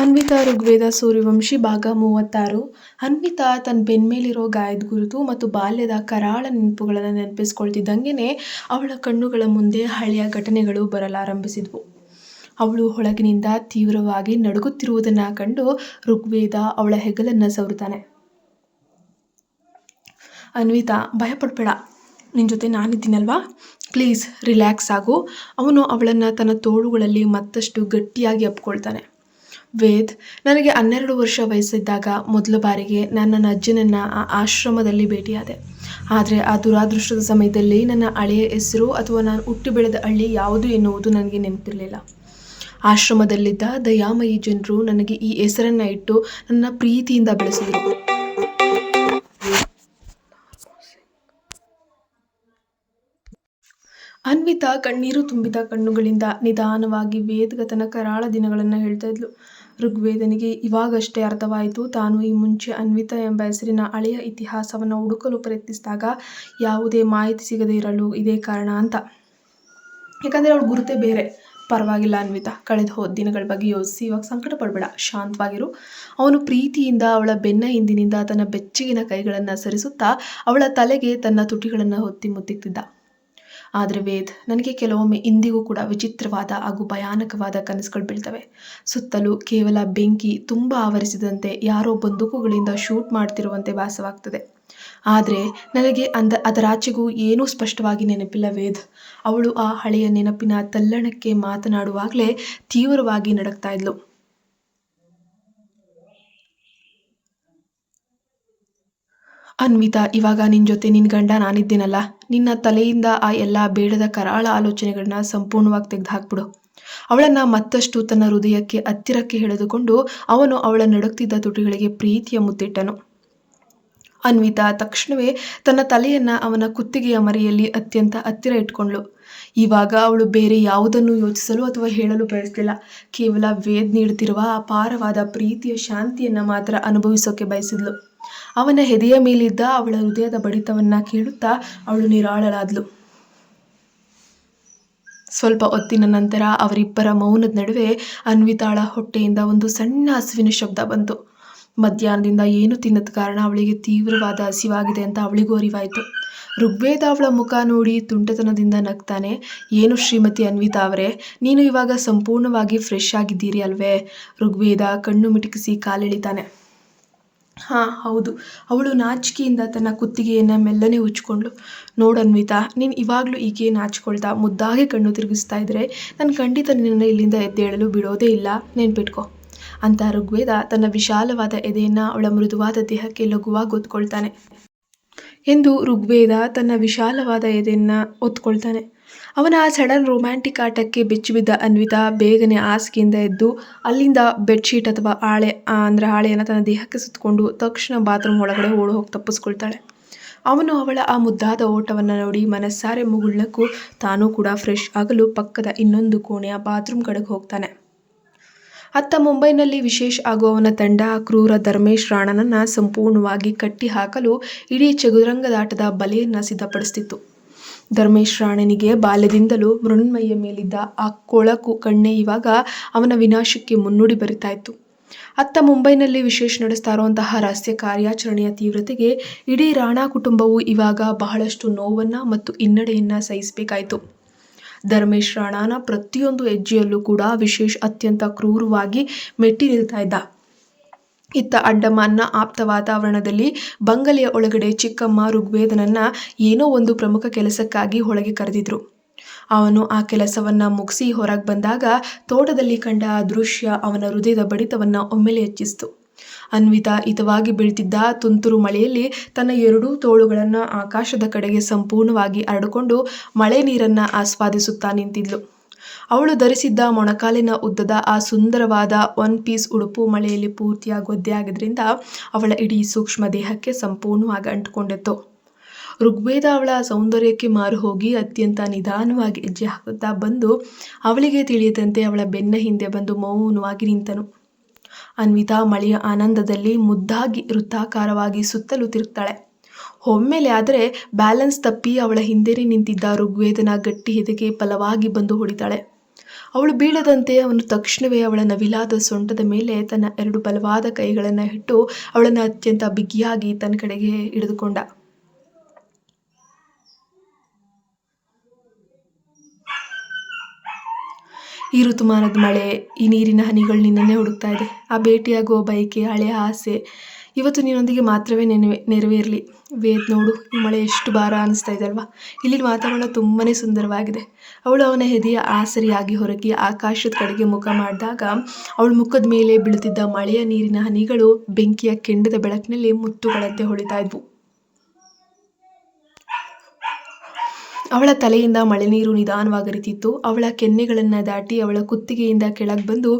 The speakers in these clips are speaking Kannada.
ಅನ್ವಿತಾ ಋಗ್ವೇದ ಸೂರ್ಯವಂಶಿ ಭಾಗ 36. ಅನ್ವಿತಾ ತನ್ನ ಬೆನ್ಮೇಲಿರೋ ಗಾಯದ ಗುರುತು ಮತ್ತು ಬಾಲ್ಯದ ಕರಾಳ ನೆನಪುಗಳನ್ನು ನೆನಪಿಸ್ಕೊಳ್ತಿದ್ದಂಗೆನೆ ಅವಳ ಕಣ್ಣುಗಳ ಮುಂದೆ ಹಳೆಯ ಘಟನೆಗಳು ಬರಲಾರಂಭಿಸಿದ್ವು. ಅವಳು ಒಳಗಿನಿಂದ ತೀವ್ರವಾಗಿ ನಡುಗುತ್ತಿರುವುದನ್ನು ಕಂಡು ಋಗ್ವೇದ ಅವಳ ಹೆಗಲನ್ನು ಸವರುತ್ತಾನೆ. ಅನ್ವಿತಾ, ಭಯಪಡಬೇಡ, ನಿನ್ನ ಜೊತೆ ನಾನಿದ್ದೀನಲ್ವಾ, ಪ್ಲೀಸ್ ರಿಲ್ಯಾಕ್ಸ್ ಆಗು. ಅವನು ಅವಳನ್ನು ತನ್ನ ತೋಳುಗಳಲ್ಲಿ ಮತ್ತಷ್ಟು ಗಟ್ಟಿಯಾಗಿ ಅಪ್ಕೊಳ್ತಾನೆ. ವೇದ್, ನನಗೆ 12 ವರ್ಷ ವಯಸ್ಸಿದ್ದಾಗ ಮೊದಲ ಬಾರಿಗೆ ನನ್ನ ಅಜ್ಜನನ್ನು ಆ ಆಶ್ರಮದಲ್ಲಿ ಭೇಟಿಯಾದೆ. ಆದರೆ ಆ ದುರಾದೃಷ್ಟದ ಸಮಯದಲ್ಲಿ ನನ್ನ ಹಳೆಯ ಹೆಸರು ಅಥವಾ ನಾನು ಹುಟ್ಟಿ ಬೆಳೆದ ಹಳ್ಳಿ ಯಾವುದು ಎನ್ನುವುದು ನನಗೆ ನೆನಪಿರಲಿಲ್ಲ. ಆಶ್ರಮದಲ್ಲಿದ್ದ ದಯಾಮಯಿ ಜನರು ನನಗೆ ಈ ಹೆಸರನ್ನು ಇಟ್ಟು ನನ್ನ ಪ್ರೀತಿಯಿಂದ ಬೆಳೆಸಿದರು. ಅನ್ವಿತಾ ಕಣ್ಣೀರು ತುಂಬಿದ ಕಣ್ಣುಗಳಿಂದ ನಿಧಾನವಾಗಿ ವೇದ್ಗೆ ತನ್ನ ಕರಾಳ ದಿನಗಳನ್ನು ಹೇಳ್ತಾ ಇದ್ಲು. ಋಗ್ವೇದನಿಗೆ ಇವಾಗಷ್ಟೇ ಅರ್ಥವಾಯಿತು, ತಾನು ಈ ಮುಂಚೆ ಅನ್ವಿತಾ ಎಂಬ ಹೆಸರಿನ ಹಳೆಯ ಇತಿಹಾಸವನ್ನು ಹುಡುಕಲು ಪ್ರಯತ್ನಿಸಿದಾಗ ಯಾವುದೇ ಮಾಹಿತಿ ಸಿಗದೇ ಇರಲು ಇದೇ ಕಾರಣ ಅಂತ. ಯಾಕಂದರೆ ಅವಳ ಗುರುತೇ ಬೇರೆ. ಪರವಾಗಿಲ್ಲ ಅನ್ವಿತಾ, ಕಳೆದು ಹೋದ ದಿನಗಳ ಬಗ್ಗೆ ಯೋಚಿಸಿ ಇವಾಗ ಸಂಕಟ ಪಡಬೇಡ, ಶಾಂತವಾಗಿರು. ಅವನು ಪ್ರೀತಿಯಿಂದ ಅವಳ ಬೆನ್ನ ಹಿಂದಿನಿಂದ ತನ್ನ ಬೆಚ್ಚಗಿನ ಕೈಗಳನ್ನು ಸರಿಸುತ್ತಾ ಅವಳ ತಲೆಗೆ ತನ್ನ ತುಟಿಗಳನ್ನು ಹೊತ್ತಿ ಮುತ್ತಿಕ್ತಿದ್ದ. ಆದರೆ ವೇದ್, ನನಗೆ ಕೆಲವೊಮ್ಮೆ ಇಂದಿಗೂ ಕೂಡ ವಿಚಿತ್ರವಾದ ಹಾಗೂ ಭಯಾನಕವಾದ ಕನಸುಗಳು ಬೀಳ್ತವೆ. ಸುತ್ತಲೂ ಕೇವಲ ಬೆಂಕಿ ತುಂಬ ಆವರಿಸಿದಂತೆ, ಯಾರೋ ಬಂದೂಕುಗಳಿಂದ ಶೂಟ್ ಮಾಡ್ತಿರುವಂತೆ ಭಾಸವಾಗ್ತದೆ. ಆದರೆ ನನಗೆ ಅದರಾಚೆಗೂ ಏನೂ ಸ್ಪಷ್ಟವಾಗಿ ನೆನಪಿಲ್ಲ ವೇದ್. ಅವಳು ಆ ಹಳೆಯ ನೆನಪಿನ ತಲ್ಲಣಕ್ಕೆ ಮಾತನಾಡುವಾಗಲೇ ತೀವ್ರವಾಗಿ ನಡುಗ್ತಾ ಇದ್ಲು. ಅನ್ವಿತಾ, ಇವಾಗ ನಿನ್ನ ಜೊತೆ ನಿನ್ನ ಗಂಡ ನಾನಿದ್ದೀನಲ್ಲ, ನಿನ್ನ ತಲೆಯಿಂದ ಆ ಎಲ್ಲ ಬೇಡದ ಕರಾಳ ಆಲೋಚನೆಗಳನ್ನ ಸಂಪೂರ್ಣವಾಗಿ ತೆಗೆದುಹಾಕ್ಬಿಡು. ಅವಳನ್ನು ಮತ್ತಷ್ಟು ತನ್ನ ಹೃದಯಕ್ಕೆ ಹತ್ತಿರಕ್ಕೆ ಎಳೆದುಕೊಂಡು ಅವನು ಅವಳ ನಡುಗ್ತಿದ್ದ ತುಟಿಗಳಿಗೆ ಪ್ರೀತಿಯ ಮುತ್ತಿಟ್ಟನು. ಅನ್ವಿತಾ ತಕ್ಷಣವೇ ತನ್ನ ತಲೆಯನ್ನು ಅವನ ಕುತ್ತಿಗೆಯ ಮರೆಯಲ್ಲಿ ಅತ್ಯಂತ ಹತ್ತಿರ ಇಟ್ಕೊಂಡ್ಳು. ಇವಾಗ ಅವಳು ಬೇರೆ ಯಾವುದನ್ನು ಯೋಚಿಸಲು ಅಥವಾ ಹೇಳಲು ಬಯಸಲಿಲ್ಲ. ಕೇವಲ ವೇದ್ ನೀಡುತ್ತಿರುವ ಅಪಾರವಾದ ಪ್ರೀತಿಯ ಶಾಂತಿಯನ್ನು ಮಾತ್ರ ಅನುಭವಿಸೋಕೆ ಬಯಸಿದ್ಲು. ಅವನ ಎದೆಯ ಮೇಲಿದ್ದ ಅವಳ ಹೃದಯದ ಬಡಿತವನ್ನು ಕೇಳುತ್ತಾ ಅವಳು ನಿರಾಳಳಾದ್ಲು. ಸ್ವಲ್ಪ ಹೊತ್ತಿನ ನಂತರ ಅವರಿಬ್ಬರ ಮೌನದ ನಡುವೆ ಅನ್ವಿತಾಳ ಹೊಟ್ಟೆಯಿಂದ ಒಂದು ಸಣ್ಣ ಹಸುವಿನ ಶಬ್ದ ಬಂತು. ಮಧ್ಯಾಹ್ನದಿಂದ ಏನು ತಿನ್ನದ ಕಾರಣ ಅವಳಿಗೆ ತೀವ್ರವಾದ ಹಸಿವಾಗಿದೆ ಅಂತ ಅವಳಿಗೂ ಅರಿವಾಯಿತು. ಋಗ್ವೇದ ಅವಳ ಮುಖ ನೋಡಿ ತುಂಟತನದಿಂದ ನಗ್ತಾನೆ. ಏನು ಶ್ರೀಮತಿ ಅನ್ವಿತಾ ಅವರೇ, ನೀನು ಇವಾಗ ಸಂಪೂರ್ಣವಾಗಿ ಫ್ರೆಶ್ ಆಗಿದ್ದೀರಿ ಅಲ್ವೇ? ಋಗ್ವೇದ ಕಣ್ಣು ಮಿಟುಕಿಸಿ ಕಾಲೆಳಿತಾನೆ. ಹಾಂ ಹೌದು. ಅವಳು ನಾಚಿಕೆಯಿಂದ ತನ್ನ ಕುತ್ತಿಗೆಯನ್ನು ಮೆಲ್ಲನೆ ಉಚ್ಕೊಂಡ್ಳು. ನೋಡನ್ವಿತಾ, ನೀನು ಇವಾಗಲೂ ಹೀಗೆ ನಾಚಿಕೊಳ್ತಾ ಮುದ್ದಾಗಿ ಕಣ್ಣು ತಿರುಗಿಸ್ತಾ ಇದ್ರೆ ನಾನು ಖಂಡಿತ ನಿನ್ನನ್ನು ಇಲ್ಲಿಂದ ಎದ್ದೇಳಲು ಬಿಡೋದೇ ಇಲ್ಲ, ನೆನ್ಪಿಟ್ಕೊ ಅಂತ ಋಗ್ವೇದ ತನ್ನ ವಿಶಾಲವಾದ ಎದೆಯನ್ನು ಅವಳ ಮೃದುವಾದ ದೇಹಕ್ಕೆ ಲಘುವಾಗಿ ಒತ್ಕೊಳ್ತಾನೆ. ಅವನ ಆ ಸಡನ್ ರೊಮ್ಯಾಂಟಿಕ್ ಆಟಕ್ಕೆ ಬೆಚ್ಚಿಬಿದ್ದ ಅನ್ವಿತಾ ಬೇಗನೆ ಹಾಸಿಗೆಯಿಂದ ಎದ್ದು ಅಲ್ಲಿಂದ ಬೆಡ್ಶೀಟ್ ಅಥವಾ ಹಾಳೆಯನ್ನು ತನ್ನ ದೇಹಕ್ಕೆ ಸುತ್ತಕೊಂಡು ತಕ್ಷಣ ಬಾತ್ರೂಮ್ ಒಳಗಡೆ ಓಡಿ ಹೋಗಿ ತಪ್ಪಿಸ್ಕೊಳ್ತಾಳೆ. ಅವನು ಅವಳ ಆ ಮುದ್ದಾದ ಓಟವನ್ನು ನೋಡಿ ಮನಸ್ಸಾರೆ ಮುಗುಳ್ನಕ್ಕೂ ತಾನೂ ಕೂಡ ಫ್ರೆಶ್ ಆಗಲು ಪಕ್ಕದ ಇನ್ನೊಂದು ಕೋಣೆಯ ಬಾತ್ರೂಮ್ ಕಡೆಗೆ ಹೋಗ್ತಾನೆ. ಅತ್ತ ಮುಂಬೈನಲ್ಲಿ ವಿಶೇಷ್ ಹಾಗೂ ಅವನ ತಂಡ ಕ್ರೂರ ಧರ್ಮೇಶ್ ರಾಣನನ್ನು ಸಂಪೂರ್ಣವಾಗಿ ಕಟ್ಟಿ ಹಾಕಲು ಇಡೀ ಚದುರಂಗದಾಟದ ಬಲೆಯನ್ನು ಸಿದ್ಧಪಡಿಸ್ತಿತ್ತು. ಧರ್ಮೇಶ್ ರಾಣನಿಗೆ ಬಾಲ್ಯದಿಂದಲೂ ಮೃಣ್ಮಯ್ಯ ಮೇಲಿದ್ದ ಆ ಕೊಳಕು ಕಣ್ಣೆ ಇವಾಗ ಅವನ ವಿನಾಶಕ್ಕೆ ಮುನ್ನುಡಿ ಬರಿತಾ ಇತ್ತು. ಅತ್ತ ಮುಂಬೈನಲ್ಲಿ ವಿಶೇಷ್ ನಡೆಸ್ತಾ ಇರುವಂತಹ ರಹಸ್ಯ ಕಾರ್ಯಾಚರಣೆಯ ತೀವ್ರತೆಗೆ ಇಡೀ ರಾಣಾ ಕುಟುಂಬವು ಇವಾಗ ಬಹಳಷ್ಟು ನೋವನ್ನು ಮತ್ತು ಹಿನ್ನಡೆಯನ್ನು ಸಹಿಸಬೇಕಾಯಿತು. ಧರ್ಮೇಶ್ ರಾಣಾನ ಪ್ರತಿಯೊಂದು ಹೆಜ್ಜೆಯಲ್ಲೂ ಕೂಡ ವಿಶೇಷ್ ಅತ್ಯಂತ ಕ್ರೂರವಾಗಿ ಮೆಟ್ಟಿ ನಿಲ್ತಾ ಇದ್ದ. ಇತ್ತ ಅಂಡಮಾನ್ನ ಆಪ್ತ ವಾತಾವರಣದಲ್ಲಿ ಬಂಗಲೆಯ ಒಳಗಡೆ ಚಿಕ್ಕಮ್ಮ ಋಗ್ವೇದನನ್ನ ಏನೋ ಒಂದು ಪ್ರಮುಖ ಕೆಲಸಕ್ಕಾಗಿ ಒಳಗೆ ಕರೆದಿದ್ರು. ಅವನು ಆ ಕೆಲಸವನ್ನು ಮುಗಿಸಿ ಹೊರಗೆ ಬಂದಾಗ ತೋಟದಲ್ಲಿ ಕಂಡ ಆ ದೃಶ್ಯ ಅವನ ಹೃದಯದ ಬಡಿತವನ್ನು ಒಮ್ಮೆಲೆ ಹೆಚ್ಚಿಸಿತು. ಅನ್ವಿತಾ ಹಿತವಾಗಿ ಬೀಳ್ತಿದ್ದ ತುಂತುರು ಮಳೆಯಲ್ಲಿ ತನ್ನ ಎರಡೂ ತೋಳುಗಳನ್ನು ಆಕಾಶದ ಕಡೆಗೆ ಸಂಪೂರ್ಣವಾಗಿ ಹರಡಿಕೊಂಡು ಮಳೆ ನೀರನ್ನು ಆಸ್ವಾದಿಸುತ್ತಾ ನಿಂತಿದ್ಲು. ಅವಳು ಧರಿಸಿದ್ದ ಮೊಣಕಾಲಿನ ಉದ್ದದ ಆ ಸುಂದರವಾದ 1 ಪೀಸ್ ಉಡುಪು ಮಳೆಯಲ್ಲಿ ಪೂರ್ತಿಯಾಗಿ ಒದ್ದೆಯಾಗಿದ್ದರಿಂದ ಅವಳ ಇಡೀ ಸೂಕ್ಷ್ಮ ದೇಹಕ್ಕೆ ಸಂಪೂರ್ಣವಾಗಿ ಅಂಟಿಕೊಂಡಿತ್ತು. ಋಗ್ವೇದ ಅವಳ ಸೌಂದರ್ಯಕ್ಕೆ ಮಾರು ಹೋಗಿ ಅತ್ಯಂತ ನಿಧಾನವಾಗಿ ಹೆಜ್ಜೆ ಹಾಕುತ್ತಾ ಬಂದು ಅವಳಿಗೆ ತಿಳಿಯದಂತೆ ಅವಳ ಬೆನ್ನ ಹಿಂದೆ ಬಂದು ಮೌನವಾಗಿ ನಿಂತನು. ಅನ್ವಿತಾ ಮಳೆಯ ಆನಂದದಲ್ಲಿ ಮುದ್ದಾಗಿ ವೃತ್ತಾಕಾರವಾಗಿ ಸುತ್ತಲೂ ತಿರುಗ್ತಾಳೆ. ಒಮ್ಮೆಲೆ ಆದರೆ ಬ್ಯಾಲೆನ್ಸ್ ತಪ್ಪಿ ಅವಳ ಹಿಂದೆನೇ ನಿಂತಿದ್ದ ಋಗ್ವೇದನ ಗಟ್ಟಿ ಎದೆಗೆ ಬಲವಾಗಿ ಬಂದು ಹೊಡಿತಾಳೆ. ಅವಳು ಬೀಳದಂತೆ ಅವನು ತಕ್ಷಣವೇ ಅವಳ ನವಿಲಾದ ಸೊಂಟದ ಮೇಲೆ ತನ್ನ 2 ಬಲವಾದ ಕೈಗಳನ್ನು ಇಟ್ಟು ಅವಳನ್ನು ಅತ್ಯಂತ ಬಿಗಿಯಾಗಿ ತನ್ನ ಕಡೆಗೆ ಹಿಡಿದುಕೊಂಡ. ಈ ಋತುಮಾನದ ಮಳೆ, ಈ ನೀರಿನ ಹನಿಗಳು ನಿನ್ನನ್ನೇ ಹುಡುಕ್ತಾ ಇದೆ. ಆ ಭೇಟಿಯಾಗುವ ಬಯಕೆ, ಹಳೆಯ ಆಸೆ ಇವತ್ತು ನಿನ್ನೊಂದಿಗೆ ಮಾತ್ರವೇ ನೆರವೇರಲಿ. ವೇದ್, ನೋಡು, ಈ ಮಳೆ ಎಷ್ಟು ಭಾರ ಅನಿಸ್ತಾ ಇದೆ ಅಲ್ವಾ? ಇಲ್ಲಿನ ವಾತಾವರಣ ತುಂಬಾ ಸುಂದರವಾಗಿದೆ. ಅವಳು ಅವನ ಎದೆಯ ಆಸರಿಯಾಗಿ ಹೊರಗೆ ಆಕಾಶದ ಕಡೆಗೆ ಮುಖ ಮಾಡಿದಾಗ ಅವಳ ಮುಖದ ಮೇಲೆ ಬೀಳುತ್ತಿದ್ದ ಮಳೆಯ ನೀರಿನ ಹನಿಗಳು ಬೆಂಕಿಯ ಕೆಂಡದ ಬೆಳಕಿನಲ್ಲಿ ಮುತ್ತುಗಳಂತೆ ಹೊಳಿತಾ ಇದ್ವು. ಅವಳ ತಲೆಯಿಂದ ಮಳೆ ನೀರು ನಿಧಾನವಾಗಿ ಹರಿತಿತ್ತು. ಅವಳ ಕೆನ್ನೆಗಳನ್ನು ದಾಟಿ ಅವಳ ಕುತ್ತಿಗೆಯಿಂದ ಕೆಳಗೆ ಬಂದು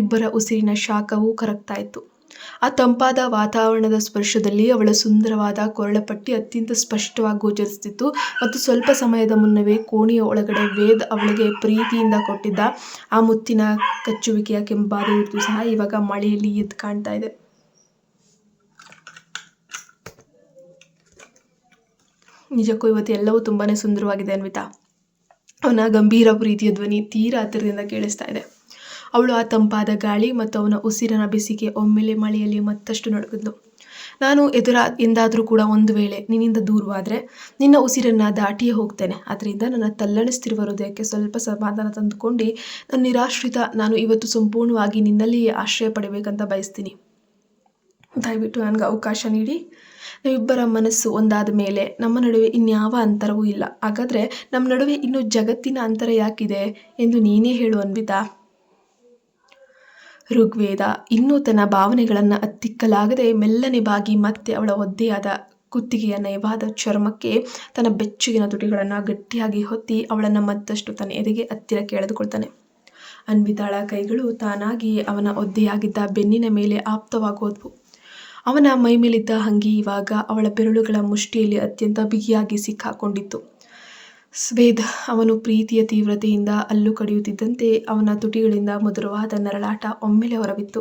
ಇಬ್ಬರ ಉಸಿರಿನ ಶಾಖವು ಕರಗ್ತಾ ಇತ್ತು. ಆ ತಂಪಾದ ವಾತಾವರಣದ ಸ್ಪರ್ಶದಲ್ಲಿ ಅವಳ ಸುಂದರವಾದ ಕೊರಳಪಟ್ಟಿ ಅತ್ಯಂತ ಸ್ಪಷ್ಟವಾಗಿ ಗೋಚರಿಸುತ್ತಿತ್ತು. ಮತ್ತು ಸ್ವಲ್ಪ ಸಮಯದ ಮುನ್ನವೇ ಕೋಣೆಯ ಒಳಗಡೆ ವೇದ್ ಅವಳಿಗೆ ಪ್ರೀತಿಯಿಂದ ಕೊಟ್ಟಿದ್ದ ಆ ಮುತ್ತಿನ ಕಚ್ಚುವಿಕೆಯ ಕೆಂಪಾದ ಗುರುತು ಸಹ ಇವಾಗ ಮಳೆಯಲ್ಲಿ ಎದ್ದು ಕಾಣ್ತಾ ಇದೆ. ನಿಜಕ್ಕೂ ಇವತ್ತು ಎಲ್ಲವೂ ತುಂಬಾ ಸುಂದರವಾಗಿದೆ ಅನ್ವಿತಾ. ಅವನ ಗಂಭೀರ ಪ್ರೀತಿಯ ಧ್ವನಿ ತೀರಾ ಹತ್ತಿರದಿಂದ ಕೇಳಿಸ್ತಾ ಇದೆ. ಅವಳು ಆ ತಂಪಾದ ಗಾಳಿ ಮತ್ತು ಅವನ ಉಸಿರಿನ ಬಿಸಿಗೆ ಒಮ್ಮೆಲೆ ಮಳೆಯಲ್ಲಿ ಮತ್ತಷ್ಟು ನಡುಗಿದ್ಲು. ನಾನು ಎಂದಾದರೂ ಕೂಡ ಒಂದು ವೇಳೆ ನಿನ್ನಿಂದ ದೂರವಾದರೆ ನಿನ್ನ ಉಸಿರನ್ನು ದಾಟಿಯೇ ಹೋಗ್ತೇನೆ. ಅದರಿಂದ ನನ್ನ ತಲ್ಲಣಿಸ್ತಿರುವ ಹೃದಯಕ್ಕೆ ಸ್ವಲ್ಪ ಸಮಾಧಾನ ತಂದುಕೊಂಡು ನನ್ನ ನಿರಾಶ್ರಿತ ನಾನು ಇವತ್ತು ಸಂಪೂರ್ಣವಾಗಿ ನಿನ್ನಲ್ಲಿಯೇ ಆಶ್ರಯ ಪಡಬೇಕಂತ ಬಯಸ್ತೀನಿ. ದಯವಿಟ್ಟು ನನಗೆ ಅವಕಾಶ ನೀಡಿ. ನಾವಿಬ್ಬರ ಮನಸ್ಸು ಒಂದಾದ ಮೇಲೆ ನಮ್ಮ ನಡುವೆ ಇನ್ಯಾವ ಅಂತರವೂ ಇಲ್ಲ. ಹಾಗಾದರೆ ನಮ್ಮ ನಡುವೆ ಇನ್ನೂ ಜಗತ್ತಿನ ಅಂತರ ಯಾಕಿದೆ ಎಂದು ನೀನೇ ಹೇಳು ಅನ್ವಿತಾ. ಋಗ್ವೇದ ಇನ್ನೂ ತನ್ನ ಭಾವನೆಗಳನ್ನು ಹತ್ತಿಕ್ಕಲಾಗದೆ ಮೆಲ್ಲನೆ ಬಾಗಿ ಮತ್ತೆ ಅವಳ ಒದ್ದೆಯಾದ ಕುತ್ತಿಗೆಯ ನಯವಾದ ಚರ್ಮಕ್ಕೆ ತನ್ನ ಬೆಚ್ಚಗಿನ ತುಟಿಗಳನ್ನು ಗಟ್ಟಿಯಾಗಿ ಹೊತ್ತಿ ಅವಳನ್ನು ಮತ್ತಷ್ಟು ತನ್ನ ಎದೆಗೆ ಹತ್ತಿರಕ್ಕೆ ಎಳೆದುಕೊಳ್ತಾನೆ. ಅನ್ವಿತಾಳ ಕೈಗಳು ತಾನಾಗಿ ಅವನ ಒದ್ದೆಯಾಗಿದ್ದ ಬೆನ್ನಿನ ಮೇಲೆ ಆಪ್ತವಾಗೋದ್ವು. ಅವನ ಮೈಮೇಲಿದ್ದ ಅಂಗಿ ಇವಾಗ ಅವಳ ಬೆರಳುಗಳ ಮುಷ್ಟಿಯಲ್ಲಿ ಅತ್ಯಂತ ಬಿಗಿಯಾಗಿ ಸಿಕ್ಕಾಕೊಂಡಿತ್ತು. ವೇದ್ ಅವನು ಪ್ರೀತಿಯ ತೀವ್ರತೆಯಿಂದ ಅಲ್ಲು ಕಡಿಯುತ್ತಿದ್ದಂತೆ ಅವನ ತುಟಿಗಳಿಂದ ಮಧುರವಾದ ನರಳಾಟ ಒಮ್ಮೆಲೆ ಹೊರಬಿತ್ತು.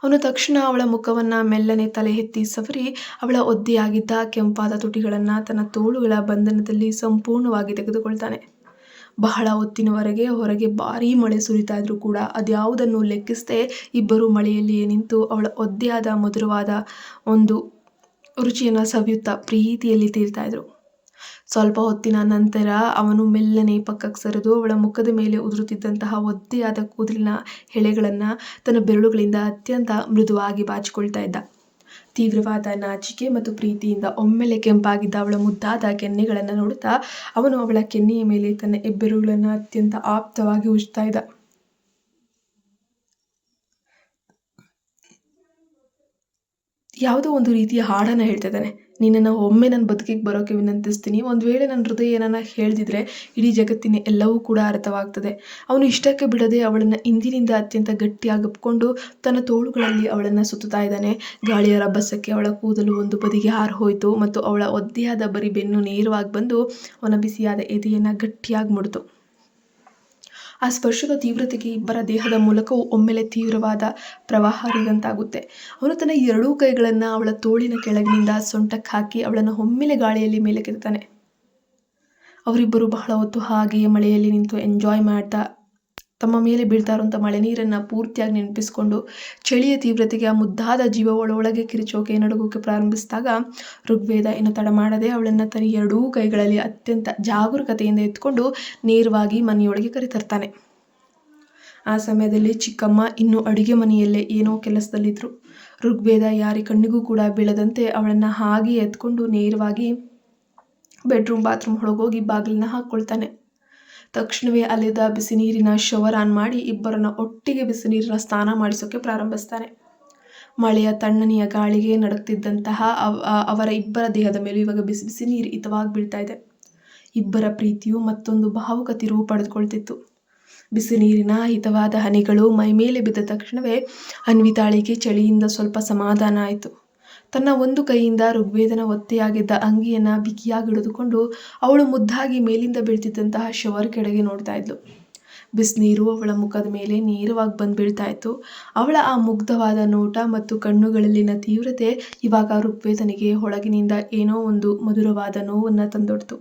ಅವನು ತಕ್ಷಣ ಅವಳ ಮುಖವನ್ನು ಮೆಲ್ಲನೆ ತಲೆ ಎತ್ತಿ ಸವರಿ ಅವಳ ಒದ್ದೆಯಾಗಿದ್ದ ಕೆಂಪಾದ ತುಟಿಗಳನ್ನು ತನ್ನ ತೋಳುಗಳ ಬಂಧನದಲ್ಲಿ ಸಂಪೂರ್ಣವಾಗಿ ತೆಗೆದುಕೊಳ್ತಾನೆ. ಬಹಳ ಹೊತ್ತಿನವರೆಗೆ ಹೊರಗೆ ಭಾರೀ ಮಳೆ ಸುರಿತಾ ಇದ್ರೂ ಕೂಡ ಅದ್ಯಾವುದನ್ನು ಲೆಕ್ಕಿಸದೆ ಇಬ್ಬರು ಮಳೆಯಲ್ಲಿಯೇ ನಿಂತು ಅವಳ ಒದ್ದೆಯಾದ ಮಧುರವಾದ ಒಂದು ರುಚಿಯನ್ನು ಸವಿಯುತ್ತಾ ಪ್ರೀತಿಯಲ್ಲಿ ತೀರ್ತಾ ಇದ್ರು. ಸ್ವಲ್ಪ ಹೊತ್ತಿನ ನಂತರ ಅವನು ಮೆಲ್ಲನೆ ಪಕ್ಕಕ್ಕೆ ಸರಿದು ಅವಳ ಮುಖದ ಮೇಲೆ ಉದುರುತ್ತಿದ್ದಂತಹ ಒದ್ದೆಯಾದ ಕೂದಲಿನ ಎಳೆಗಳನ್ನು ತನ್ನ ಬೆರಳುಗಳಿಂದ ಅತ್ಯಂತ ಮೃದುವಾಗಿ ಬಾಚಿಕೊಳ್ತಾ ಇದ್ದ. ತೀವ್ರವಾದ ನಾಚಿಕೆ ಮತ್ತು ಪ್ರೀತಿಯಿಂದ ಒಮ್ಮೆಲೆ ಕೆಂಪಾಗಿದ್ದ ಅವಳ ಮುದ್ದಾದ ಕೆನ್ನೆಗಳನ್ನು ನೋಡುತ್ತಾ ಅವನು ಅವಳ ಕೆನ್ನೆಯ ಮೇಲೆ ತನ್ನ ಹೆಬ್ಬೆರಳುಗಳನ್ನು ಅತ್ಯಂತ ಆಪ್ತವಾಗಿ ಉಜ್ತಾ ಇದ್ದ. ಯಾವುದೋ ಒಂದು ರೀತಿಯ ಹಾಡನ್ನು ಹೇಳ್ತಾ ಇದ್ದಾನೆ. ನಿನ್ನನ್ನು ಒಮ್ಮೆ ನನ್ನ ಬದುಕಿಗೆ ಬರೋಕ್ಕೆ ವಿನಂತಿಸ್ತೀನಿ. ಒಂದು ವೇಳೆ ನನ್ನ ಹೃದಯ ಏನನ್ನ ಹೇಳ್ದಿದ್ರೆ ಇಡೀ ಜಗತ್ತಿನ ಎಲ್ಲವೂ ಕೂಡ ಅರ್ಥವಾಗ್ತದೆ. ಅವನು ಇಷ್ಟಕ್ಕೆ ಬಿಡದೆ ಅವಳನ್ನು ಇಂದಿನಿಂದ ಅತ್ಯಂತ ಗಟ್ಟಿಯಾಗಿ ಅಪ್ಕೊಂಡು ತನ್ನ ತೋಳುಗಳಲ್ಲಿ ಅವಳನ್ನು ಸುತ್ತುತ್ತಾ ಇದ್ದಾನೆ. ಗಾಳಿಯ ರಭಸಕ್ಕೆ ಅವಳ ಕೂದಲು ಒಂದು ಬದಿಗೆ ಹಾರಿಹೋಯಿತು ಮತ್ತು ಅವಳ ಒದ್ದೆಯಾದ ಬರಿ ಬೆನ್ನು ನೇರವಾಗಿ ಬಂದು ಅವನ ಬಿಸಿಯಾದ ಎದೆಯನ್ನು ಗಟ್ಟಿಯಾಗಿ ಮುಡಿತು. ಆ ಸ್ಪರ್ಶದ ತೀವ್ರತೆಗೆ ಇಬ್ಬರ ದೇಹದ ಮೂಲಕವೂ ಒಮ್ಮೆಲೆ ತೀವ್ರವಾದ ಪ್ರವಾಹ ಹರಿದಂತಾಗುತ್ತೆ. ಅವನು ತನ್ನ 2 ಕೈಗಳನ್ನು ಅವಳ ತೋಳಿನ ಕೆಳಗಿನಿಂದ ಸೊಂಟಕ್ಕೆ ಹಾಕಿ ಅವಳನ್ನು ಒಮ್ಮೆಲೆ ಗಾಳಿಯಲ್ಲಿ ಮೇಲೆ ಕೆತ್ತಾನೆ. ಅವರಿಬ್ಬರು ಬಹಳ ಹೊತ್ತು ಹಾಗೆಯೇ ಮಳೆಯಲ್ಲಿ ನಿಂತು ಎಂಜಾಯ್ ಮಾಡ್ತಾ ತಮ್ಮ ಮೇಲೆ ಬೀಳ್ತಾ ಇರುವಂಥ ಮಳೆ ನೀರನ್ನು ಪೂರ್ತಿಯಾಗಿ ನೆನಪಿಸ್ಕೊಂಡು ಚಳಿಯ ತೀವ್ರತೆಗೆ ಆ ಮುದ್ದಾದ ಜೀವ ಒಳಗೆ ಕಿರಿಚೋಕೆ ನಡುಗೋಕೆ ಪ್ರಾರಂಭಿಸಿದಾಗ ಋಗ್ವೇದ ಇನ್ನು ತಡ ಮಾಡದೆ ಅವಳನ್ನು ತನ್ನ 2 ಕೈಗಳಲ್ಲಿ ಅತ್ಯಂತ ಜಾಗರೂಕತೆಯಿಂದ ಎತ್ಕೊಂಡು ನೇರವಾಗಿ ಮನೆಯೊಳಗೆ ಕರೆತರ್ತಾನೆ. ಆ ಸಮಯದಲ್ಲಿ ಚಿಕ್ಕಮ್ಮ ಇನ್ನೂ ಅಡುಗೆ ಮನೆಯಲ್ಲೇ ಏನೋ ಕೆಲಸದಲ್ಲಿದ್ದರು. ಋಗ್ವೇದ ಯಾರಿ ಕಣ್ಣಿಗೂ ಕೂಡ ಬೀಳದಂತೆ ಅವಳನ್ನು ಹಾಗೆ ಎತ್ಕೊಂಡು ನೇರವಾಗಿ ಬಾತ್ರೂಮ್ ಒಳಗೋಗಿ ಬಾಗಿಲನ್ನ ಹಾಕ್ಕೊಳ್ತಾನೆ. ತಕ್ಷಣವೇ ಅಲ್ಲಿದ್ದ ಬಿಸಿ ನೀರಿನ ಶವರ್ ಆನ್ ಮಾಡಿ ಇಬ್ಬರನ್ನ ಒಟ್ಟಿಗೆ ಬಿಸಿ ನೀರಿನ ಸ್ನಾನ ಮಾಡಿಸೋಕೆ ಪ್ರಾರಂಭಿಸ್ತಾನೆ. ಮಳೆಯ ತಣ್ಣನೆಯ ಗಾಳಿಗೆ ನಡುಗ್ತಿದ್ದಂತಹ ಅವರ ಇಬ್ಬರ ದೇಹದ ಮೇಲೂ ಇವಾಗ ಬಿಸಿ ಬಿಸಿ ನೀರು ಹಿತವಾಗಿ ಬೀಳ್ತಾ ಇದೆ. ಇಬ್ಬರ ಪ್ರೀತಿಯು ಮತ್ತೊಂದು ಭಾವುಕ ತಿರುವು ಪಡೆದುಕೊಳ್ತಿತ್ತು. ಬಿಸಿ ನೀರಿನ ಹಿತವಾದ ಹನಿಗಳು ಮೈಮೇಲೆ ಬಿದ್ದ ತಕ್ಷಣವೇ ಅನ್ವಿತಾಳಿಗೆ ಚಳಿಯಿಂದ ಸ್ವಲ್ಪ ಸಮಾಧಾನ ಆಯಿತು. ತನ್ನ ಒಂದು ಕೈಯಿಂದ ಋಗ್ವೇದನ ಒತ್ತೆಯಾಗಿದ್ದ ಅಂಗಿಯನ್ನು ಬಿಗಿಯಾಗಿ ಹಿಡಿದುಕೊಂಡು ಅವಳು ಮುದ್ದಾಗಿ ಮೇಲಿಂದ ಬೀಳ್ತಿದ್ದಂತಹ ಶವರ್ ಕೆಳಗೆ ನೋಡ್ತಾ ಇದ್ಲು. ಬಿಸಿನೀರು ಅವಳ ಮುಖದ ಮೇಲೆ ನೇರವಾಗಿ ಬಂದು ಬೀಳ್ತಾ ಇತ್ತು. ಅವಳ ಆ ಮುಗ್ಧವಾದ ನೋಟ ಮತ್ತು ಕಣ್ಣುಗಳಲ್ಲಿನ ತೀವ್ರತೆ ಇವಾಗ ಋಗ್ವೇದನಿಗೆ ಒಳಗಿನಿಂದ ಏನೋ ಒಂದು ಮಧುರವಾದ ನೋವನ್ನು ತಂದೊಡ್ತು.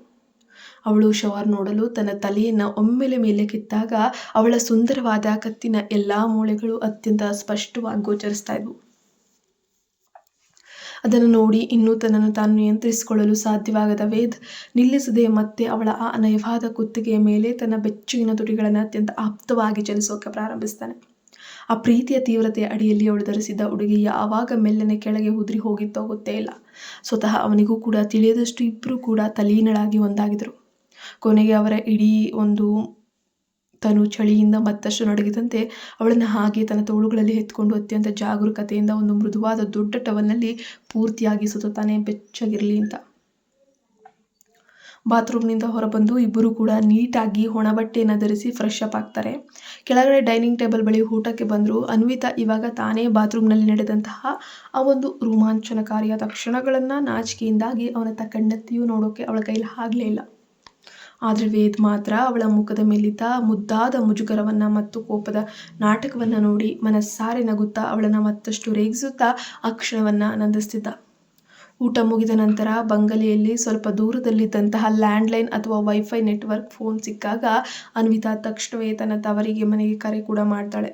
ಅವಳು ಶವರ್ ನೋಡಲು ತನ್ನ ತಲೆಯನ್ನು ಒಮ್ಮೆಲೆ ಮೇಲೆ ಕಿತ್ತಾಗ ಅವಳ ಸುಂದರವಾದ ಕತ್ತಿನ ಎಲ್ಲಾ ಮೂಳೆಗಳು ಅತ್ಯಂತ ಸ್ಪಷ್ಟವಾಗಿ ಗೋಚರಿಸ್ತಾ ಇದ್ವು. ಅದನ್ನು ನೋಡಿ ಇನ್ನೂ ತನ್ನನ್ನು ತಾನು ನಿಯಂತ್ರಿಸಿಕೊಳ್ಳಲು ಸಾಧ್ಯವಾಗದ ವೇದ್ ನಿಲ್ಲಿಸದೆ ಮತ್ತೆ ಅವಳ ಆ ನಯವಾದ ಕುತ್ತಿಗೆಯ ಮೇಲೆ ತನ್ನ ಬೆಚ್ಚಗಿನ ತುಟಿಗಳನ್ನು ಅತ್ಯಂತ ಆಪ್ತವಾಗಿ ಚಲಿಸೋಕೆ ಪ್ರಾರಂಭಿಸ್ತಾನೆ. ಆ ಪ್ರೀತಿಯ ತೀವ್ರತೆಯ ಅಡಿಯಲ್ಲಿ ಅವಳು ಧರಿಸಿದ್ದ ಉಡುಗೆ ಯಾವಾಗ ಮೆಲ್ಲನೆ ಕೆಳಗೆ ಉದುರಿ ಹೋಗಿತ್ತೋ ಗೊತ್ತೇ ಇಲ್ಲ. ಸ್ವತಃ ಅವನಿಗೂ ಕೂಡ ತಿಳಿಯದಷ್ಟು ಇಬ್ಬರು ಕೂಡ ತಲೀನಳಾಗಿ ಒಂದಾಗಿದ್ರು. ಕೊನೆಗೆ ಅವರ ಇಡೀ ಒಂದು ತನು ಚಳಿಯಿಂದ ಮತ್ತಷ್ಟು ನಡುಗಿದಂತೆ ಅವಳನ್ನು ಹಾಗೆ ತನ್ನ ತೋಳುಗಳಲ್ಲಿ ಎತ್ಕೊಂಡು ಅತ್ಯಂತ ಜಾಗರೂಕತೆಯಿಂದ ಒಂದು ಮೃದುವಾದ ದೊಡ್ಡ ಟವಲ್ನಲ್ಲಿ ಪೂರ್ತಿಯಾಗಿ ಸುತ್ತಾನೆ, ಬೆಚ್ಚಗಿರಲಿ ಅಂತ. ಬಾತ್ರೂಮ್ನಿಂದ ಹೊರಬಂದು ಇಬ್ಬರು ಕೂಡ ನೀಟಾಗಿ ಒಣ ಬಟ್ಟೆಯನ್ನು ಧರಿಸಿ ಫ್ರೆಶ್ ಅಪ್ ಆಗ್ತಾರೆ. ಕೆಳಗಡೆ ಡೈನಿಂಗ್ ಟೇಬಲ್ ಬಳಿ ಊಟಕ್ಕೆ ಬಂದರು. ಅನ್ವಿತಾ ಇವಾಗ ತಾನೇ ಬಾತ್ರೂಮ್ನಲ್ಲಿ ನಡೆದಂತಹ ಆ ಒಂದು ರೋಮಾಂಚನಕಾರಿಯಾದ ಕ್ಷಣಗಳನ್ನು ನಾಚಿಕೆಯಿಂದಾಗಿ ಅವನ ಕಣ್ಣೆತ್ತಿಯೂ ನೋಡೋಕೆ ಅವಳ ಕೈಲಿ ಆಗಲೇ ಇಲ್ಲ. ಆದರೆ ವೇದ್ ಮಾತ್ರ ಅವಳ ಮುಖದ ಮೇಲಿದ್ದ ಮುದ್ದಾದ ಮುಜುಗರವನ್ನು ಮತ್ತು ಕೋಪದ ನಾಟಕವನ್ನು ನೋಡಿ ಮನಸ್ಸಾರೆ ನಗುತ್ತಾ ಅವಳನ್ನು ಮತ್ತಷ್ಟು ರೇಗಿಸುತ್ತಾ ಆ ಕ್ಷಣವನ್ನು ಆನಂದಿಸ್ತಿದ್ದ. ಊಟ ಮುಗಿದ ನಂತರ ಬಂಗಲೆಯಲ್ಲಿ ಸ್ವಲ್ಪ ದೂರದಲ್ಲಿದ್ದಂತಹ ಲ್ಯಾಂಡ್ಲೈನ್ ಅಥವಾ ವೈಫೈ ನೆಟ್ವರ್ಕ್ ಫೋನ್ ಸಿಕ್ಕಾಗ ಅನ್ವಿತಾ ತಕ್ಷಣವೇ ತನ್ನ ತವರಿಗೆ ಮನೆಗೆ ಕರೆ ಕೂಡ ಮಾಡ್ತಾಳೆ.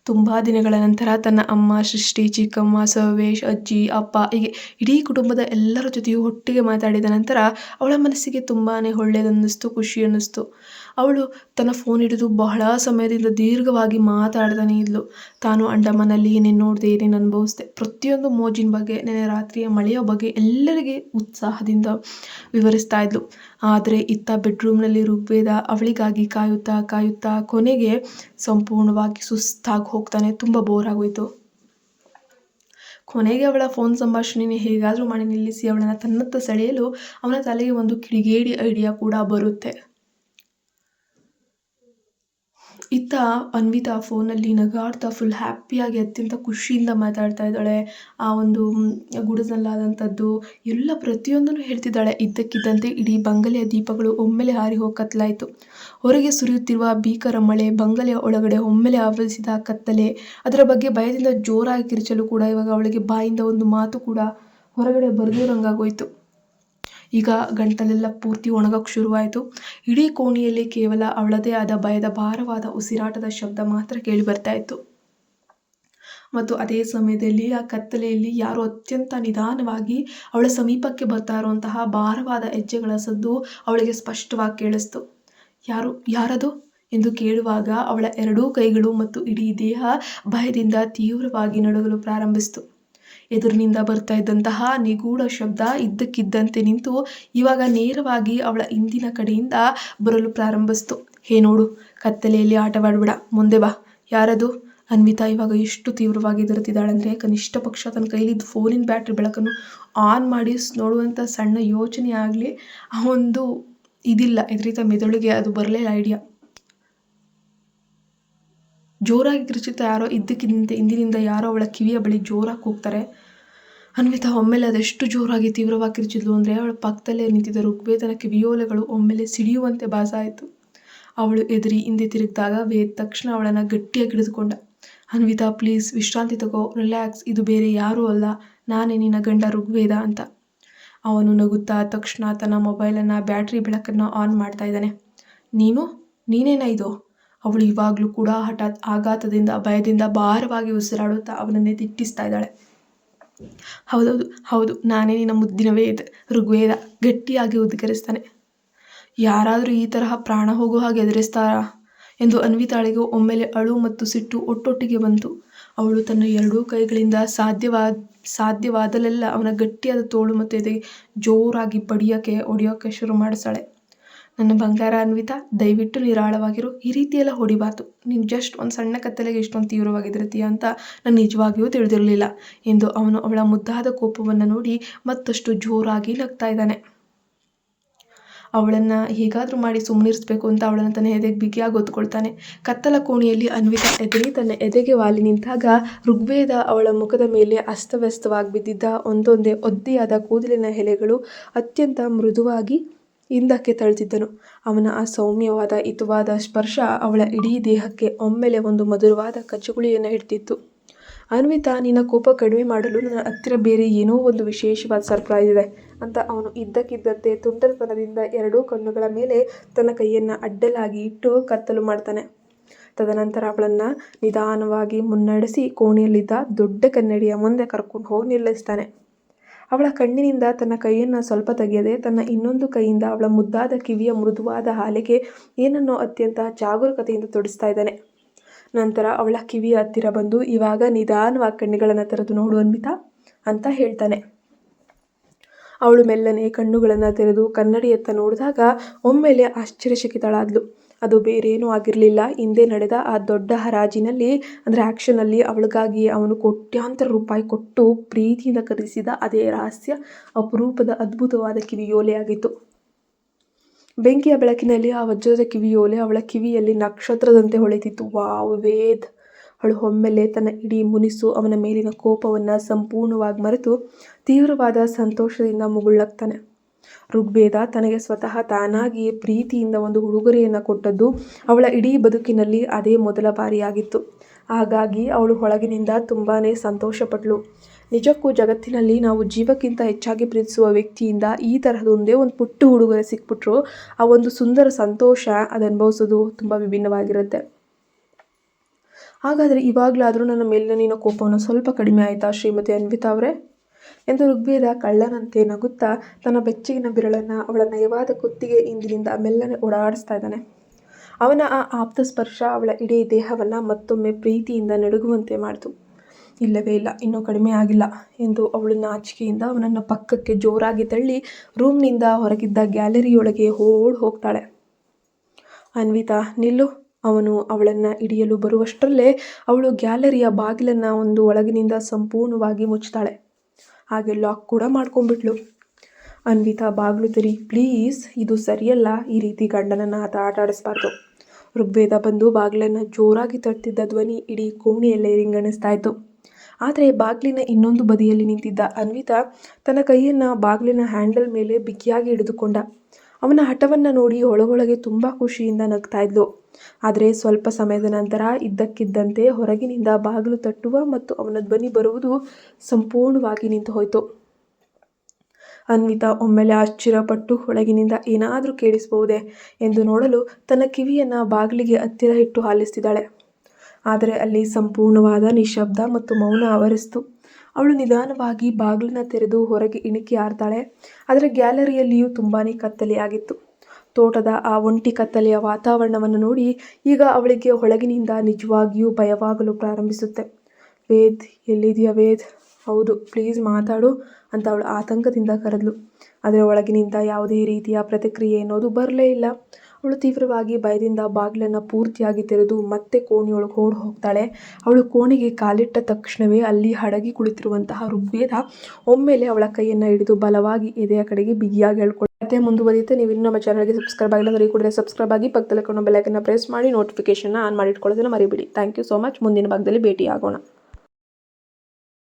ತುಂಬ ದಿನಗಳ ನಂತರ ತನ್ನ ಅಮ್ಮ, ಸೃಷ್ಟಿ, ಚಿಕ್ಕಮ್ಮ, ಸರ್ವೇಶ್, ಅಜ್ಜಿ, ಅಪ್ಪ ಹೀಗೆ ಇಡೀ ಕುಟುಂಬದ ಎಲ್ಲರ ಜೊತೆಯೂ ಒಟ್ಟಿಗೆ ಮಾತಾಡಿದ ನಂತರ ಅವಳ ಮನಸ್ಸಿಗೆ ತುಂಬಾ ಒಳ್ಳೆಯದನ್ನಿಸ್ತು, ಖುಷಿ ಅನ್ನಿಸ್ತು. ಅವಳು ತನ್ನ ಫೋನ್ ಹಿಡಿದು ಬಹಳ ಸಮಯದಿಂದ ದೀರ್ಘವಾಗಿ ಮಾತಾಡ್ತಾನೆ ಇದ್ಲು. ತಾನು ಅಂಡಮಾನಲ್ಲಿ ಏನೇನು ನೋಡಿದೆ, ಏನೇನು ಅನುಭವಿಸಿದೆ, ಪ್ರತಿಯೊಂದು ಮೋಜಿನ ಬಗ್ಗೆ, ನೆನೆ ರಾತ್ರಿಯ ಮಳೆಯ ಬಗ್ಗೆ ಎಲ್ಲರಿಗೆ ಉತ್ಸಾಹದಿಂದ ವಿವರಿಸ್ತಾ ಇದ್ಲು. ಆದರೆ ಇತ್ತ ಬೆಡ್ರೂಮ್ನಲ್ಲಿ ಋಗ್ವೇದ ಅವಳಿಗಾಗಿ ಕಾಯುತ್ತಾ ಕೊನೆಗೆ ಸಂಪೂರ್ಣವಾಗಿ ಸುಸ್ತಾಗಿ ಹೋಗ್ತಾನೆ. ತುಂಬ ಬೋರ್ ಆಗೋಯ್ತು. ಕೊನೆಗೆ ಅವಳ ಫೋನ್ ಸಂಭಾಷಣೆಯನ್ನು ಹೇಗಾದರೂ ಮಾಡಿ ನಿಲ್ಲಿಸಿ ಅವಳನ್ನು ತನ್ನತ್ತ ಸೆಳೆಯಲು ಅವನ ತಲೆಗೆ ಒಂದು ಕಿಡಿಗೇಡಿ ಐಡಿಯಾ ಕೂಡ ಬರುತ್ತೆ. ಇತ್ತ ಅನ್ವಿತಾ ಫೋನಲ್ಲಿ ನಗಾಡ್ತಾ ಫುಲ್ ಹ್ಯಾಪಿಯಾಗಿ ಅತ್ಯಂತ ಖುಷಿಯಿಂದ ಮಾತಾಡ್ತಾ ಇದ್ದಾಳೆ. ಆ ಒಂದು ಗುಡಿಸಲಾದಂಥದ್ದು ಎಲ್ಲ ಪ್ರತಿಯೊಂದನ್ನು ಹೇಳ್ತಿದ್ದಾಳೆ. ಇದ್ದಕ್ಕಿದ್ದಂತೆ ಇಡೀ ಬಂಗಲೆಯ ದೀಪಗಳು ಒಮ್ಮೆಲೆ ಹಾರಿ ಹೋಗಿ ಕತ್ತಲಾಯಿತು. ಹೊರಗೆ ಸುರಿಯುತ್ತಿರುವ ಭೀಕರ ಮಳೆ, ಬಂಗಲೆಯ ಒಳಗಡೆ ಒಮ್ಮೆಲೆ ಆವರಿಸಿದ ಕತ್ತಲೆ, ಅದರ ಬಗ್ಗೆ ಭಯದಿಂದ ಜೋರಾಗಿ ಕಿರಿಚಲು ಕೂಡ ಇವಾಗ ಅವಳಿಗೆ ಬಾಯಿಂದ ಒಂದು ಮಾತು ಕೂಡ ಹೊರಗಡೆ ಬರೆದಿರೋಂಗಾಗೋಯ್ತು. ಈಗ ಗಂಟಲೆಲ್ಲ ಪೂರ್ತಿ ಒಣಗಕ್ಕೆ ಶುರುವಾಯಿತು. ಇಡೀ ಕೋಣೆಯಲ್ಲಿ ಕೇವಲ ಅವಳದೇ ಆದ ಭಯದ ಭಾರವಾದ ಉಸಿರಾಟದ ಶಬ್ದ ಮಾತ್ರ ಕೇಳಿ ಬರ್ತಾ ಇತ್ತು. ಮತ್ತು ಅದೇ ಸಮಯದಲ್ಲಿ ಆ ಕತ್ತಲೆಯಲ್ಲಿ ಯಾರೋ ಅತ್ಯಂತ ನಿಧಾನವಾಗಿ ಅವಳ ಸಮೀಪಕ್ಕೆ ಬರ್ತಾ ಇರುವಂತಹ ಭಾರವಾದ ಹೆಜ್ಜೆಗಳ ಸದ್ದು ಅವಳಿಗೆ ಸ್ಪಷ್ಟವಾಗಿ ಕೇಳಿಸ್ತು. ಯಾರದು ಎಂದು ಕೇಳುವಾಗ ಅವಳ ಎರಡೂ ಕೈಗಳು ಮತ್ತು ಇಡೀ ದೇಹ ಭಯದಿಂದ ತೀವ್ರವಾಗಿ ನಡುಗಲು ಪ್ರಾರಂಭಿಸಿತು. ಎದುರಿನಿಂದ ಬರ್ತಾ ಇದ್ದಂತಹ ನಿಗೂಢ ಶಬ್ದ ಇದ್ದಕ್ಕಿದ್ದಂತೆ ನಿಂತು ಇವಾಗ ನೇರವಾಗಿ ಅವಳ ಹಿಂದಿನ ಕಡೆಯಿಂದ ಬರಲು ಪ್ರಾರಂಭಿಸ್ತು. ಹೇ ನೋಡು, ಕತ್ತಲೆಯಲ್ಲಿ ಆಟವಾಡ್ಬೇಡ, ಮುಂದೆ ಬಾ. ಯಾರದು? ಅನ್ವಿತಾ ಇವಾಗ ಎಷ್ಟು ತೀವ್ರವಾಗಿ ಎದುರುತ್ತಿದ್ದಾಳಂದರೆ ಕನಿಷ್ಠ ಪಕ್ಷ ತನ್ನ ಕೈಲಿದ್ದ ಫೋನಿನ ಬ್ಯಾಟ್ರಿ ಬೆಳಕನ್ನು ಆನ್ ಮಾಡಿ ನೋಡುವಂಥ ಸಣ್ಣ ಯೋಚನೆ ಆಗಲಿ ಆ ಒಂದು ಇದಿಲ್ಲ. ಎದುರಿತ ಮೆದುಳಿಗೆ ಅದು ಬರಲೇ ಐಡಿಯಾ. ಜೋರಾಗಿ ಕಿರುಚುತ್ತಾ ಯಾರೋ ಇದ್ದಕ್ಕಿದ್ದಂತೆ ಹಿಂದಿನಿಂದ ಯಾರೋ ಅವಳ ಕಿವಿಯ ಬಳಿ ಜೋರಾಗಿ ಕೂಗ್ತಾರೆ. ಅನ್ವಿತಾ ಒಮ್ಮೆಲೆ ಅದೆಷ್ಟು ಜೋರಾಗಿ ತೀವ್ರವಾಗಿ ಕಿರುಚಿದ್ಲು ಅಂದರೆ ಅವಳ ಪಕ್ಕದಲ್ಲೇ ನಿಂತಿದ್ದ ಋಗ್ವೇದನ ಕಿವಿಯೋಲೆಗಳು ಒಮ್ಮೆಲೆ ಸಿಡಿಯುವಂತೆ ಭಾಸ ಆಯಿತು. ಅವಳು ಎದುರಿ ಹಿಂದೆ ತಿರುಗಿದಾಗ ವೇದ್ ತಕ್ಷಣ ಅವಳನ್ನು ಗಟ್ಟಿಯಾಗಿ ಹಿಡಿದುಕೊಂಡ. ಅನ್ವಿತಾ, ಪ್ಲೀಸ್ ವಿಶ್ರಾಂತಿ ತಗೋ, ರಿಲ್ಯಾಕ್ಸ್, ಇದು ಬೇರೆ ಯಾರೂ ಅಲ್ಲ, ನಾನೇ ನಿನ್ನ ಗಂಡ ಋಗ್ವೇದ ಅಂತ. ಅವನು ನಗುತ್ತಾ ತಕ್ಷಣ ತನ್ನ ಮೊಬೈಲನ್ನು ಬ್ಯಾಟ್ರಿ ಬೆಳಕನ್ನು ಆನ್ ಮಾಡ್ತಾ ಇದ್ದಾನೆ. ನೀನೇನಾ ಇದು? ಅವಳು ಇವಾಗಲೂ ಕೂಡ ಹಠಾತ್ ಆಘಾತದಿಂದ ಭಯದಿಂದ ಭಾರವಾಗಿ ಉಸಿರಾಡುತ್ತಾ ಅವನನ್ನೇ ದಿಟ್ಟಿಸ್ತಾ ಇದ್ದಾಳೆ. ಹೌದು, ನಾನೇ ನಿನ್ನ ಮುದ್ದಿನ ಋಗ್ವೇದ ಗಟ್ಟಿಯಾಗಿ ಉದ್ಗರಿಸ್ತಾನೆ. ಯಾರಾದರೂ ಈ ತರಹ ಪ್ರಾಣ ಹೋಗೋ ಹಾಗೆ ಎದುರಿಸ್ತಾರಾ ಎಂದು ಅನ್ವಿತಾಳಿಗೆ ಒಮ್ಮೆಲೆ ಅಳು ಮತ್ತು ಸಿಟ್ಟು ಒಟ್ಟೊಟ್ಟಿಗೆ ಬಂತು. ಅವಳು ತನ್ನ ಎರಡೂ ಕೈಗಳಿಂದ ಸಾಧ್ಯವಾದಲೆಲ್ಲ ಅವನ ಗಟ್ಟಿಯಾದ ತೋಳು ಮತ್ತು ಎದೆಗೆ ಜೋರಾಗಿ ಹೊಡೆಯೋಕ್ಕೆ ಶುರು ಮಾಡಿಸಾಳೆ. ನನ್ನ ಬಂಗಾರ ಅನ್ವಿತಾ, ದಯವಿಟ್ಟು ನಿರಾಳವಾಗಿರು, ಈ ರೀತಿಯೆಲ್ಲ ಹೊಡಿಬಾರ್ದು. ನೀನು ಜಸ್ಟ್ ಒಂದು ಸಣ್ಣ ಕತ್ತಲೆಗೆ ಇಷ್ಟೊಂದು ತೀವ್ರವಾಗಿರ್ತೀಯ ಅಂತ ನಾನು ನಿಜವಾಗಿಯೂ ತಿಳಿದಿರಲಿಲ್ಲ ಎಂದು ಅವನು ಅವಳ ಮುದ್ದಾದ ಕೋಪವನ್ನು ನೋಡಿ ಮತ್ತಷ್ಟು ಜೋರಾಗಿ ನಗ್ತಾ ಇದ್ದಾನೆ. ಅವಳನ್ನು ಹೇಗಾದರೂ ಮಾಡಿ ಸುಮ್ಮನಿರಿಸಬೇಕು ಅಂತ ಅವಳನ್ನು ತನ್ನ ಎದೆಗೆ ಬಿಗಿಯಾಗಿ ಒತ್ಕೊಳ್ತಾನೆ. ಕತ್ತಲ ಕೋಣೆಯಲ್ಲಿ ಅನ್ವಿತಾ ತನ್ನ ಎದೆಗೆ ವಾಲಿ ನಿಂತಾಗ ಋಗ್ವೇದ ಅವಳ ಮುಖದ ಮೇಲೆ ಅಸ್ತವ್ಯಸ್ತವಾಗಿ ಬಿದ್ದಿದ್ದ ಒಂದೊಂದೇ ಒದ್ದೆಯಾದ ಕೂದಲಿನ ಎಲೆಗಳು ಅತ್ಯಂತ ಮೃದುವಾಗಿ ಹಿಂದಕ್ಕೆ ತಳ್ತಿದ್ದನು. ಅವನ ಆ ಸೌಮ್ಯವಾದ ಹಿತವಾದ ಸ್ಪರ್ಶ ಅವಳ ಇಡೀ ದೇಹಕ್ಕೆ ಒಮ್ಮೆಲೆ ಒಂದು ಮಧುರವಾದ ಕಚಗುಳಿಯನ್ನು ಹಿಡ್ತಿತ್ತು. ಅನ್ವಿತಾ, ನಿನ್ನ ಕೋಪ ಕಡಿಮೆ ಮಾಡಲು ನನ್ನ ಹತ್ತಿರ ಬೇರೆ ಏನೋ ಒಂದು ವಿಶೇಷವಾದ ಸರ್ಪ್ರೈಸ್ ಇದೆ ಅಂತ ಅವನು ಇದ್ದಕ್ಕಿದ್ದಂತೆ ತುಂಟತನದಿಂದ ಎರಡೂ ಕಣ್ಣುಗಳ ಮೇಲೆ ತನ್ನ ಕೈಯನ್ನು ಅಡ್ಡಲಾಗಿ ಇಟ್ಟು ಕತ್ತಲು ಮಾಡ್ತಾನೆ. ತದನಂತರ ಅವಳನ್ನು ನಿಧಾನವಾಗಿ ಮುನ್ನಡೆಸಿ ಕೋಣೆಯಲ್ಲಿದ್ದ ದೊಡ್ಡ ಕನ್ನಡಿಯ ಮುಂದೆ ಕರ್ಕೊಂಡು ಹೋಗಿ ನಿಲ್ಲಿಸ್ತಾನೆ. ಅವಳ ಕಣ್ಣಿನಿಂದ ತನ್ನ ಕೈಯನ್ನು ಸ್ವಲ್ಪ ತೆಗೆಯದೆ ತನ್ನ ಇನ್ನೊಂದು ಕೈಯಿಂದ ಅವಳ ಮುದ್ದಾದ ಕಿವಿಯ ಮೃದುವಾದ ಹಾಲೆಗೆ ಏನನ್ನೋ ಅತ್ಯಂತ ಜಾಗರೂಕತೆಯಿಂದ ತೊಡಿಸ್ತಾ ಇದ್ದಾನೆ. ನಂತರ ಅವಳ ಕಿವಿಯ ಹತ್ತಿರ ಬಂದು, ಇವಾಗ ನಿಧಾನವಾಗಿ ಕಣ್ಣುಗಳನ್ನು ತೆರೆದು ನೋಡು ಅನ್ವಿತಾ ಅಂತ ಹೇಳ್ತಾನೆ. ಅವಳು ಮೆಲ್ಲನೆ ಕಣ್ಣುಗಳನ್ನು ತೆರೆದು ಕನ್ನಡಿಯತ್ತ ನೋಡಿದಾಗ ಒಮ್ಮೆಲೆ ಆಶ್ಚರ್ಯಚಕಿತಳಾದ್ಲು. ಅದು ಬೇರೇನೂ ಆಗಿರಲಿಲ್ಲ, ಹಿಂದೆ ನಡೆದ ಆ ದೊಡ್ಡ ಹರಾಜಿನಲ್ಲಿ ಅಂದರೆ ಆ್ಯಕ್ಷನಲ್ಲಿ ಅವಳಿಗಾಗಿ ಅವನು ಕೋಟ್ಯಾಂತರ ರೂಪಾಯಿ ಕೊಟ್ಟು ಪ್ರೀತಿಯಿಂದ ಖರೀದಿಸಿದ ಅದೇ ರಹಸ್ಯ ಅಪರೂಪದ ಅದ್ಭುತವಾದ ಕಿವಿಯೋಲೆ ಆಗಿತ್ತು. ಬೆಂಕಿಯ ಬೆಳಕಿನಲ್ಲಿ ಆ ವಜ್ರದ ಕಿವಿಯೋಲೆ ಅವಳ ಕಿವಿಯಲ್ಲಿ ನಕ್ಷತ್ರದಂತೆ ಹೊಳೆತಿತ್ತು. ವಾವ್ ವೇದ್! ಅವಳು ಒಮ್ಮೆಲೆ ತನ್ನ ಇಡೀ ಮುನಿಸು ಅವನ ಮೇಲಿನ ಕೋಪವನ್ನು ಸಂಪೂರ್ಣವಾಗಿ ಮರೆತು ತೀವ್ರವಾದ ಸಂತೋಷದಿಂದ ಮುಗುಳ್ನಗ್ತಾನೆ. ಋಗ್ವೇದ ತನಗೆ ಸ್ವತಃ ತಾನಾಗಿಯೇ ಪ್ರೀತಿಯಿಂದ ಒಂದು ಉಡುಗೊರೆಯನ್ನು ಕೊಟ್ಟದ್ದು ಅವಳ ಇಡೀ ಬದುಕಿನಲ್ಲಿ ಅದೇ ಮೊದಲ ಬಾರಿಯಾಗಿತ್ತು. ಹಾಗಾಗಿ ಅವಳು ಒಳಗಿನಿಂದ ತುಂಬಾ ಸಂತೋಷಪಟ್ಳು. ನಿಜಕ್ಕೂ ಜಗತ್ತಿನಲ್ಲಿ ನಾವು ಜೀವಕ್ಕಿಂತ ಹೆಚ್ಚಾಗಿ ಪ್ರೀತಿಸುವ ವ್ಯಕ್ತಿಯಿಂದ ಈ ತರಹದೊಂದೇ ಒಂದು ಪುಟ್ಟ ಉಡುಗೊರೆ ಸಿಕ್ಬಿಟ್ರು ಆ ಒಂದು ಸುಂದರ ಸಂತೋಷ ಅದು ಅನುಭವಿಸೋದು ತುಂಬ ವಿಭಿನ್ನವಾಗಿರುತ್ತೆ. ಹಾಗಾದರೆ ಇವಾಗಲಾದರೂ ನನ್ನ ಮೇಲಿನ ನಿನ್ನ ಕೋಪವನ್ನು ಸ್ವಲ್ಪ ಕಡಿಮೆ ಆಯಿತಾ ಶ್ರೀಮತಿ ಅನ್ವಿತಾ ಅವರೇ ಎಂದು ಋಗ್ವೇದ ಕಳ್ಳನಂತೆ ನಗುತ್ತಾ ತನ್ನ ಬೆಚ್ಚಗಿನ ಬಿರಳನ್ನು ಅವಳ ನಯವಾದ ಕುತ್ತಿಗೆ ಹಿಂದಿನಿಂದ ಮೆಲ್ಲನೆ ಓಡಾಡಿಸ್ತಾ ಇದ್ದಾನೆ. ಅವನ ಆ ಆಪ್ತ ಸ್ಪರ್ಶ ಅವಳ ಇಡೀ ದೇಹವನ್ನು ಮತ್ತೊಮ್ಮೆ ಪ್ರೀತಿಯಿಂದ ನಡುಗುವಂತೆ ಮಾಡಿತು. ಇಲ್ಲವೇ ಇಲ್ಲ, ಇನ್ನೂ ಕಡಿಮೆ ಆಗಿಲ್ಲ ಎಂದು ಅವಳು ನಾಚಿಕೆಯಿಂದ ಅವನನ್ನು ಪಕ್ಕಕ್ಕೆ ಜೋರಾಗಿ ತಳ್ಳಿ ರೂಮ್ನಿಂದ ಹೊರಗಿದ್ದ ಗ್ಯಾಲರಿಯೊಳಗೆ ಹೋಗ್ತಾಳೆ. ಅನ್ವಿತಾ ನಿಲ್ಲು! ಅವನು ಅವಳನ್ನು ಹಿಡಿಯಲು ಬರುವಷ್ಟರಲ್ಲೇ ಅವಳು ಗ್ಯಾಲರಿಯ ಬಾಗಿಲನ್ನು ಒಂದು ಒಳಗಿನಿಂದ ಸಂಪೂರ್ಣವಾಗಿ ಮುಚ್ತಾಳೆ. ಹಾಗೆ ಲಾಕ್ ಕೂಡ ಮಾಡ್ಕೊಂಡ್ಬಿಟ್ಲು. ಅನ್ವಿತಾ, ಬಾಗಿಲು ತೆರಿ ಪ್ಲೀಸ್, ಇದು ಸರಿಯಲ್ಲ, ಈ ರೀತಿ ಗಂಡನನ್ನು ಆಟ ಆಡಿಸ್ಬಾರ್ದು. ಋಗ್ವೇದ ಬಂದು ಬಾಗಿಲನ್ನು ಜೋರಾಗಿ ತಟ್ಟಿದ್ದ ಧ್ವನಿ ಇಡೀ ಕೋಣೆಯಲ್ಲೇ ರಿಂಗಣಿಸ್ತಾ ಇತ್ತು. ಆದರೆ ಬಾಗಿಲಿನ ಇನ್ನೊಂದು ಬದಿಯಲ್ಲಿ ನಿಂತಿದ್ದ ಅನ್ವಿತಾ ತನ್ನ ಕೈಯನ್ನು ಬಾಗಿಲಿನ ಹ್ಯಾಂಡಲ್ ಮೇಲೆ ಬಿಗಿಯಾಗಿ ಹಿಡಿದುಕೊಂಡ. ಅವನ ಹಠವನ್ನು ನೋಡಿ ಒಳಗೊಳಗೆ ತುಂಬ ಖುಷಿಯಿಂದ ನಗ್ತಾ ಇದ್ಲು. ಆದರೆ ಸ್ವಲ್ಪ ಸಮಯದ ನಂತರ ಇದ್ದಕ್ಕಿದ್ದಂತೆ ಹೊರಗಿನಿಂದ ಬಾಗಿಲು ತಟ್ಟುವ ಮತ್ತು ಅವನ ಧ್ವನಿ ಬರುವುದು ಸಂಪೂರ್ಣವಾಗಿ ನಿಂತು ಹೋಯಿತು. ಅನ್ವಿತಾ ಒಮ್ಮೆಲೆ ಆಶ್ಚರ್ಯಪಟ್ಟು ಒಳಗಿನಿಂದ ಏನಾದರೂ ಕೇಳಿಸಬಹುದೇ ಎಂದು ನೋಡಲು ತನ್ನ ಕಿವಿಯನ್ನು ಬಾಗಿಲಿಗೆ ಹತ್ತಿರ ಇಟ್ಟು ಆಲಿಸ್ತಿದ್ದಾಳೆ. ಆದರೆ ಅಲ್ಲಿ ಸಂಪೂರ್ಣವಾದ ನಿಶಬ್ದ ಮತ್ತು ಮೌನ ಆವರಿಸಿತು. ಅವಳು ನಿಧಾನವಾಗಿ ಬಾಗಿಲನ್ನು ತೆರೆದು ಹೊರಗೆ ಇಣುಕಿ ಹಾರ್ತಾಳೆ. ಆದರೆ ಗ್ಯಾಲರಿಯಲ್ಲಿಯೂ ತುಂಬಾ ಕತ್ತಲೆಯಾಗಿತ್ತು. ತೋಟದ ಆ ಒಂಟಿ ಕತ್ತಲೆಯ ವಾತಾವರಣವನ್ನು ನೋಡಿ ಈಗ ಅವಳಿಗೆ ಒಳಗಿನಿಂದ ನಿಜವಾಗಿಯೂ ಭಯವಾಗಲು ಪ್ರಾರಂಭಿಸುತ್ತೆ. ವೇದ್, ಎಲ್ಲಿದೆಯಾ ವೇದ್? ಹೌದು, ಪ್ಲೀಸ್ ಮಾತಾಡು ಅಂತ ಅವಳು ಆತಂಕದಿಂದ ಕರೆದ್ಲು. ಆದರೆ ಒಳಗಿನಿಂದ ಯಾವುದೇ ರೀತಿಯ ಪ್ರತಿಕ್ರಿಯೆ ಅನ್ನೋದು ಬರಲೇ ಇಲ್ಲ. ಅವಳು ತೀವ್ರವಾಗಿ ಭಯದಿಂದ ಬಾಗಿಲನ್ನು ಪೂರ್ತಿಯಾಗಿ ತೆರೆದು ಮತ್ತೆ ಕೋಣೆಯೊಳಗೆ ಓಡಿ ಹೋಗ್ತಾಳೆ. ಅವಳು ಕೋಣೆಗೆ ಕಾಲಿಟ್ಟ ತಕ್ಷಣವೇ ಅಲ್ಲಿ ಅಡಗಿ ಕುಳಿತಿರುವಂತಹ ಋಗ್ವೇದ ಒಮ್ಮೆಲೆ ಅವಳ ಕೈಯನ್ನು ಹಿಡಿದು ಬಲವಾಗಿ ಎದೆಯ ಕಡೆಗೆ ಬಿಗಿಯಾಗಿ ಎಳ್ಕೊಳ್ಳಿ. ಮತ್ತೆ ಮುಂದುವರಿಯುತ್ತೆ. ನೀವು ಇನ್ನೂ ನಮ್ಮ ಚಾನಲ್ಗೆ ಸಬ್ಸ್ಕ್ರೈಬ್ ಆಗಿಲ್ಲ ಅಂದರೆ ಈ ಕೂಡಲೇ ಸಬ್ಸ್ಕ್ರೈಬ್ ಆಗಿ ಪಕ್ಕದಲ್ಲಿ ಬೆಲ್ ಐಕನ್ನ ಪ್ರೆಸ್ ಮಾಡಿ ನೋಟಿಫಿಕೇಶನ್ನ ಆನ್ ಮಾಡಿಟ್ಕೊಳ್ಳೋದನ್ನು ಮರಿಬೇಡಿ. Thank you so much. ಮುಂದಿನ ಭಾಗದಲ್ಲಿ ಭೇಟಿ ಆಗೋಣ.